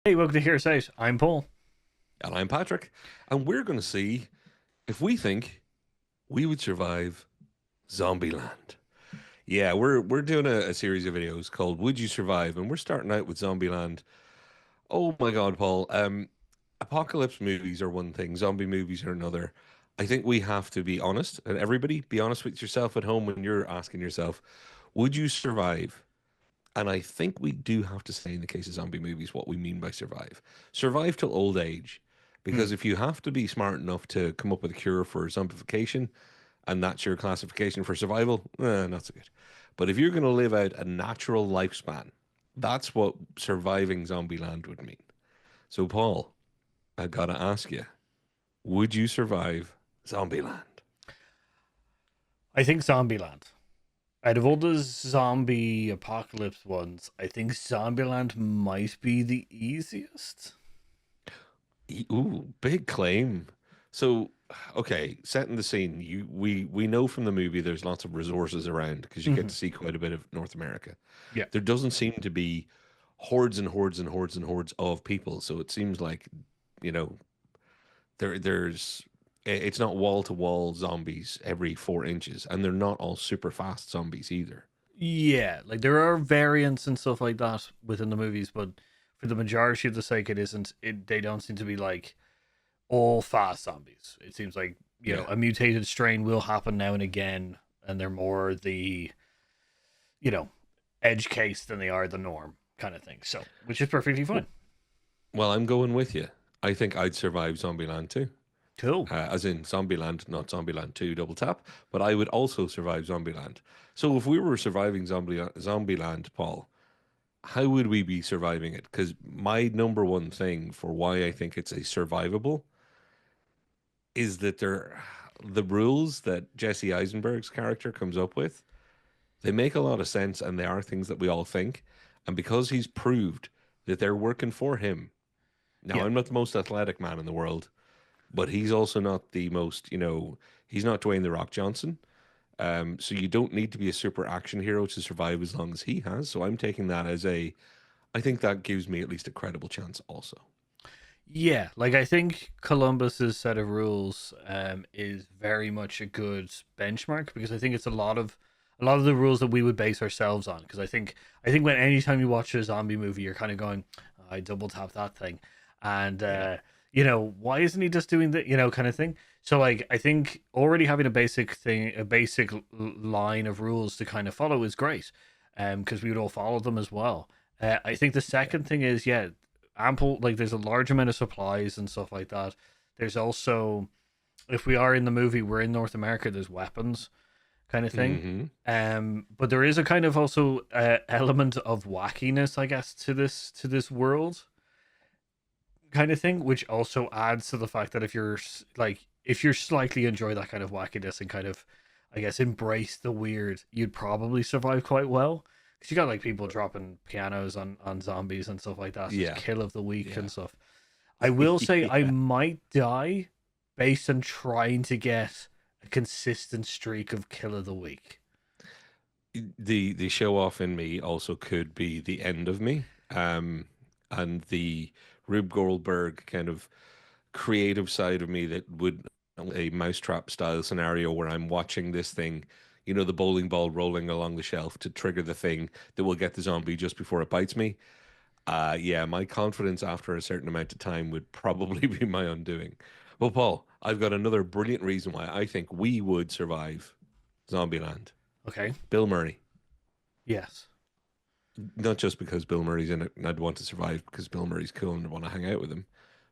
Hey, welcome to Here's Out. I'm Paul. And I'm Patrick, and we're going to see if we think we would survive Zombieland. Yeah, we're doing a series of videos called "Would You Survive?" and we're starting out with Zombieland. Oh my God, Paul! Apocalypse movies are one thing, zombie movies are another. I think we have to be honest, and everybody be honest with yourself at home when you're asking yourself, "Would you survive?" And I think we do have to say, in the case of zombie movies, what we mean by survive. Survive till old age. Hmm. Because if you have to be smart enough to come up with a cure for zombification, and that's your classification for survival, not so good. But if you're going to live out a natural lifespan, that's what surviving Zombieland would mean. So, Paul, I gotta ask you, would you survive Zombieland? I think Zombieland. Out of all the zombie apocalypse ones, I think Zombieland might be the easiest. Ooh, big claim. So, okay, setting the scene. We know from the movie there's lots of resources around because you get Hmm. to see quite a bit of North America. Yeah. There doesn't seem to be hordes and hordes and hordes and hordes of people. So it seems like, you know, it's not wall to wall zombies every 4 inches, and they're not all super fast zombies either. Yeah, like there are variants and stuff like that within the movies, but for the majority of the sake, it isn't. They don't seem to be like all fast zombies. It seems like Yeah. a mutated strain will happen now and again, and they're more the you know edge case than they are the norm kind of thing. So, which is perfectly Well, fine. well, I'm going with you. I think I'd survive Zombieland too. Cool. As in Zombieland, not Zombieland 2 double tap, but I would also survive Zombieland. So if we were surviving Zombieland, Paul, how would we be surviving it? Because my number one thing for why I think it's a survivable is that the rules that Jesse Eisenberg's character comes up with, they make a lot of sense and they are things that we all think. And because he's proved that they're working for him. Now, Yeah. I'm not the most athletic man in the world, but he's also not the most, he's not Dwayne the Rock Johnson. So you don't need to be a super action hero to survive as long as he has. So I'm taking that as I think that gives me at least a credible chance also. Yeah, like I think Columbus's set of rules is very much a good benchmark because I think it's a lot of the rules that we would base ourselves on. Because I think when anytime you watch a zombie movie, you're kind of going, "Oh, I double tap that thing," and Yeah. why isn't he just doing that? Kind of thing. So like I think already having a basic thing, a basic line of rules to kind of follow is great, because we would all follow them as well. I think the Yeah. second thing is, yeah, ample, like there's a large amount of supplies and stuff like that. There's also, if we are in the movie, we're in North America, there's weapons kind of thing. Hmm. But there is a kind of also element of wackiness, I guess, to this world kind of thing, which also adds to the fact that if you're slightly enjoy that kind of wackiness and kind of, I guess, embrace the weird, you'd probably survive quite well. Because you got like people dropping pianos on zombies and stuff like that. It's Yeah. kill of the week Yeah. and stuff. I will say I Yeah. might die based on trying to get a consistent streak of kill of the week. The show off in me also could be the end of me. And the Rube Goldberg kind of creative side of me that would a mousetrap style scenario where I'm watching this thing, the bowling ball rolling along the shelf to trigger the thing that will get the zombie just before it bites me. Yeah, my confidence after a certain amount of time would probably be my undoing. Well, Paul, I've got another brilliant reason why I think we would survive Zombieland. Okay. Bill Murray. Yes. Not just because Bill Murray's in it and I'd want to survive because Bill Murray's cool and I want to hang out with him,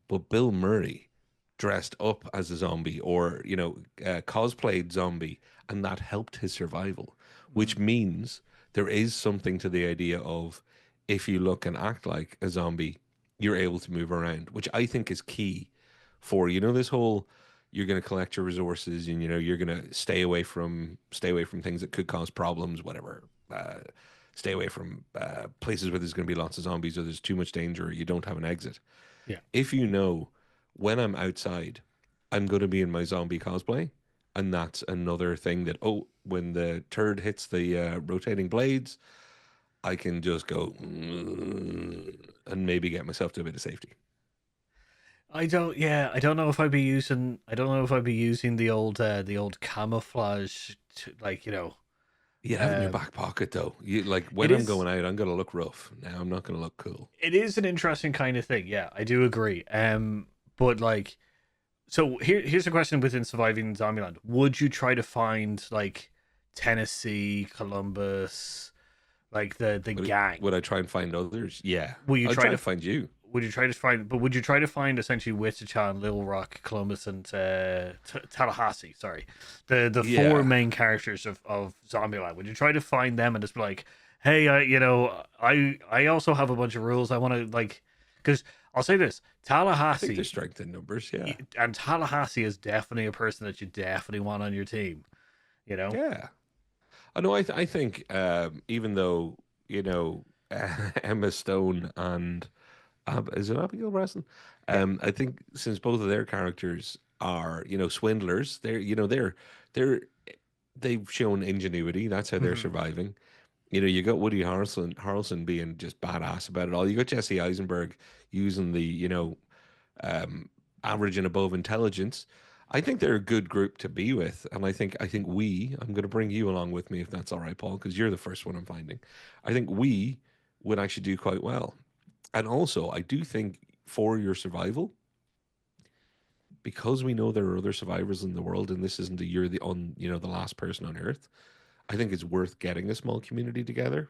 but Bill Murray dressed up as a zombie or, cosplayed zombie, and that helped his survival, which Mm. means there is something to the idea of if you look and act like a zombie, you're able to move around, which I think is key for, this whole you're going to collect your resources and you're going to stay away from things that could cause problems, whatever. Stay away from places where there's going to be lots of zombies or there's too much danger or you don't have an exit. Yeah. If you know when I'm outside, I'm going to be in my zombie cosplay. And that's another thing that, oh, when the turd hits the rotating blades, I can just go and maybe get myself to a bit of safety. I don't. Yeah, I don't know if I'd be using. I don't know if I'd be using the old camouflage. To, like You'd have it in your um, back pocket though. You like it when I'm is. going out, I'm gonna look rough. Now I'm not gonna look cool. It is an interesting kind of thing. Yeah, I do agree. But like, so here's a question within surviving Zombieland. Would you try to find like Tennessee, Columbus, like the gang? Would I try and find others? Yeah, Will you I'd try try to? and find you. Would you try to find? But would you try to find essentially Wichita, and Little Rock, Columbus, and Tallahassee? Sorry, the four Yeah, main characters of Zombieland. Would you try to find them and just be like, hey, I also have a bunch of rules. I want to like, because I'll say this, I think there's Tallahassee, strength in numbers. Yeah, and Tallahassee is definitely a person that you definitely want on your team. You know? yeah. I know. I think even though Emma Stone and is it Abigail Breslin? Yeah. I think since both of their characters are swindlers, they're they've shown ingenuity. That's how they're Hmm. surviving. You got Woody Harrelson being just badass about it all. You got Jesse Eisenberg using the um, average and above intelligence. I think they're a good group to be with, and I think I'm going to bring you along with me if that's all right, Paul, because you're the first one I'm finding. I think we would actually do quite well, and also I do think for your survival, because we know there are other survivors in the world, and this isn't you're the last person on Earth. I think it's worth getting a small community together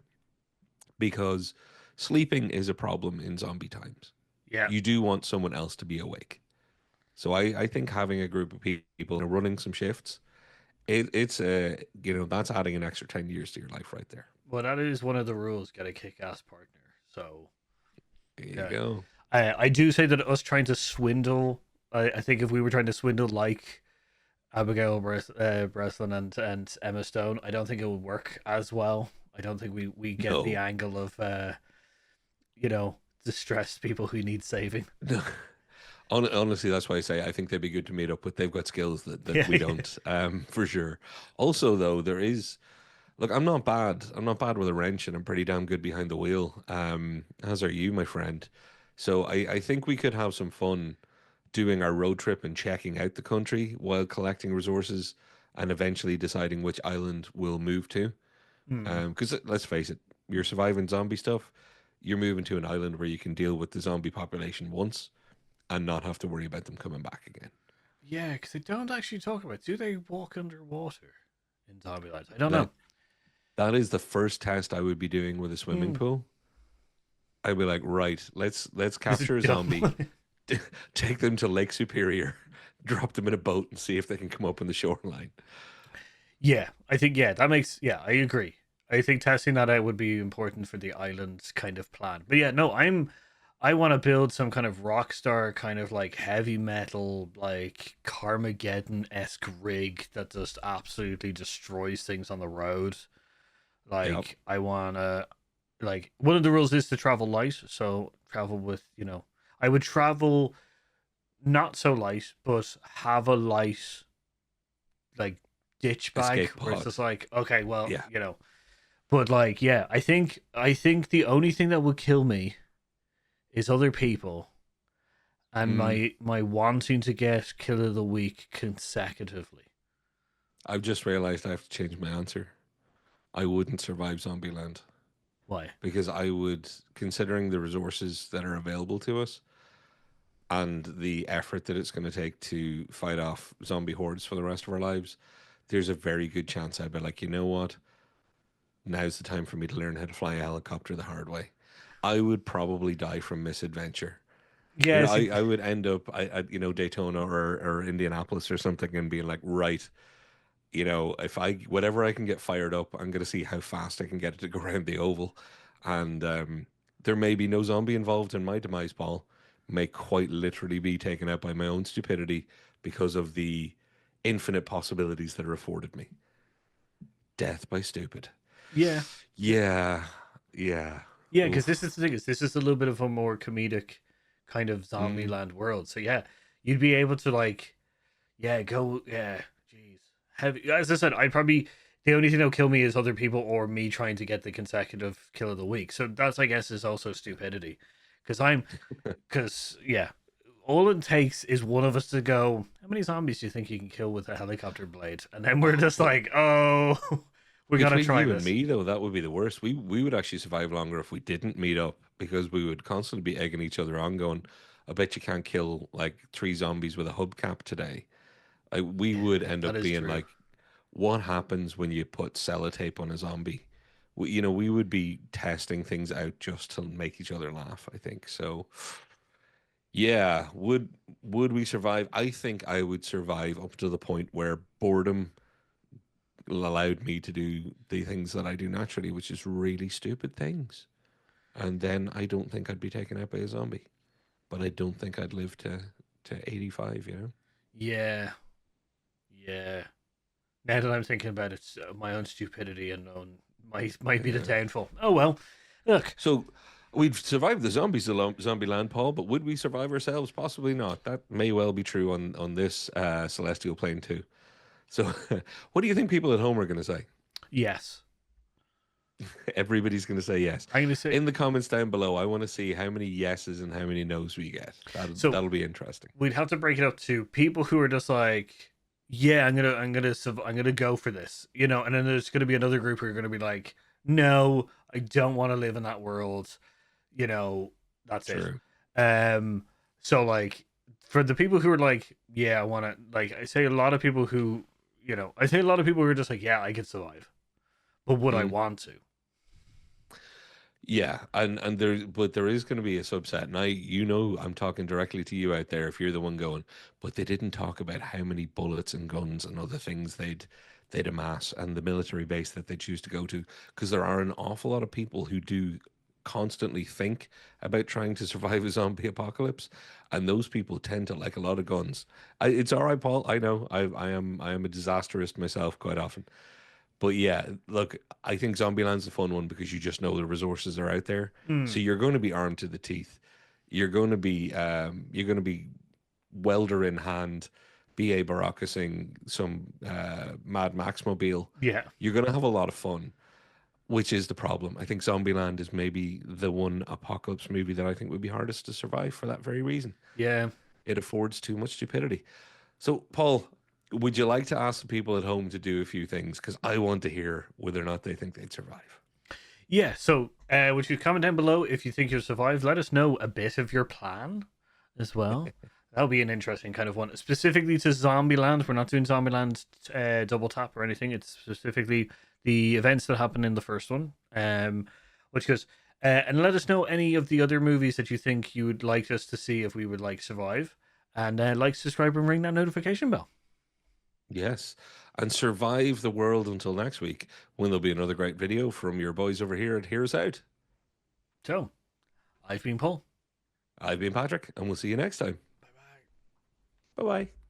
because sleeping is a problem in zombie times. Yeah. You do want someone else to be awake. So I think having a group of people running some shifts, that's adding an extra 10 years to your life right there. Well, that is one of the rules. Get a kick-ass partner. So There you yeah, go. I do say that us trying to swindle. I think if we were trying to swindle like Breslin and Emma Stone, I don't think it would work as well. I don't think we get the No. angle of you know distressed people who need saving. No. Honestly, that's why I say I think they'd be good to meet up with. They've got skills that Yeah, we yeah. don't, for sure. Also, though, there is look, I'm not bad. I'm not bad with a wrench, and I'm pretty damn good behind the wheel. As are you, my friend. So I think we could have some fun doing our road trip and checking out the country while collecting resources and eventually deciding which island we'll move to. Hmm. Because let's face it, you're surviving zombie stuff. You're moving to an island where you can deal with the zombie population once and not have to worry about them coming back again. Yeah, because they don't actually talk about. Do they walk underwater in Zombieland? I don't know. That that is the first test I would be doing with a swimming Hmm. pool. I'd be like, right, let's Is it capture a zombie, dumb? take them to Lake Superior, drop them in a boat, and see if they can come up on the shoreline. Yeah, I think that makes I agree. I think testing that out would be important for the island kind of plan. But yeah, no, I want to build some kind of rock star kind of like heavy metal like Carmageddon esque rig that just absolutely destroys things on the road. Yep. Like I wanna like one of the rules is to travel light, so travel with I would travel not so light, but have a light like ditch bag Escape where it's pod. just like okay well Yeah. but like yeah I think the only thing that would kill me is other people and Mm, my wanting to get kill of the week consecutively. I've just realized I have to change my answer. I wouldn't survive Zombieland Why? because I would, considering the resources that are available to us and the effort that it's going to take to fight off zombie hordes for the rest of our lives, there's a very good chance I'd be like, you know what? Now's the time for me to learn how to fly a helicopter the hard way. I would probably die from misadventure. Yeah, see, I would end up at Daytona or Indianapolis or something and being like, right, if whatever I can get fired up, I'm gonna see how fast I can get it to go around the oval. And there may be no zombie involved in my demise, Paul. May quite literally be taken out by my own stupidity because of the infinite possibilities that are afforded me. Death by stupid. yeah, Yeah, yeah. yeah, because this Oof. is the thing is this is a little bit of a more comedic kind of Mm. Zombieland world. So yeah, you'd be able to like go jeez heavy. As I said, I'd probably The only thing that'll kill me is other people or me trying to get the consecutive kill of the week. So that's, I guess, is also stupidity. Because yeah, all it takes is one of us to go, how many zombies do you think you can kill with a helicopter blade? And then we're Oh, just like, oh, we gotta between try you and this. me, though, that would be the worst. We would actually survive longer if we didn't meet up because we would constantly be egging each other on, going, "I bet you can't kill like three zombies with a hubcap today." We would Yeah, end that up is being true. like, "What happens when you put sellotape on a zombie?" We would be testing things out just to make each other laugh, I think. So, yeah, would we survive? I think I would survive up to the point where boredom allowed me to do the things that I do naturally, which is really stupid things. And then I don't think I'd be taken out by a zombie. But I don't think I'd live to 85, you know? Yeah, yeah. Now that I'm thinking about it, my own stupidity and own might be the Yeah. downfall. Oh well. Look, So we've survived the zombies alone, Zombieland, Paul, but would we survive ourselves? Possibly not. That may well be true on this celestial plane too. So, what do you think people at home are going to say? yes. Everybody's going to say yes. I'm gonna say In the comments down below, I want to see how many yeses and how many nos we get. so. That'll be interesting. We'd have to break it up to people who are just like, yeah, I'm gonna go for this, you know, and then there's gonna be another group who are gonna be like, no, I don't want to live in that world, you know, that's it. True. Um, so like for the people who are like, yeah, I want to, like, I say a lot of people who, you know, I say a lot of people who are just like, yeah, I could survive, but would I Mm. want to? Yeah, and there is going to be a subset, and I'm talking directly to you out there if you're the one going, but they didn't talk about how many bullets and guns and other things they'd amass and the military base that they choose to go to, because there are an awful lot of people who do constantly think about trying to survive a zombie apocalypse, and those people tend to like a lot of guns. It's all right, Paul. I know I am a disasterist myself quite often. But yeah, look, I think Zombieland's a fun one because you just know the resources are out there. So Hmm. you're going to be armed to the teeth. You're going to be welder in hand, BA Baracusing some Mad Max mobile. Yeah. You're going to have a lot of fun, which is the problem. I think Zombieland is maybe the one apocalypse movie that I think would be hardest to survive for that very reason. Yeah. It affords too much stupidity. So, Paul, would you like to ask the people at home to do a few things? Because I want to hear whether or not they think they'd survive. Yeah, so would you comment down below if you think you'll survive? Let us know a bit of your plan as well. That'll be an interesting kind of one. Specifically to Zombieland, we're not doing Zombieland double tap or anything. It's specifically the events that happen in the first one. Which goes, and let us know any of the other movies that you think you would like us to see if we would like survive. And like, subscribe, and ring that notification bell. Yes. And survive the world until next week when there'll be another great video from your boys over here at Here's Out. So, I've been Paul. I've been Patrick, and we'll see you next time. Bye bye. Bye bye.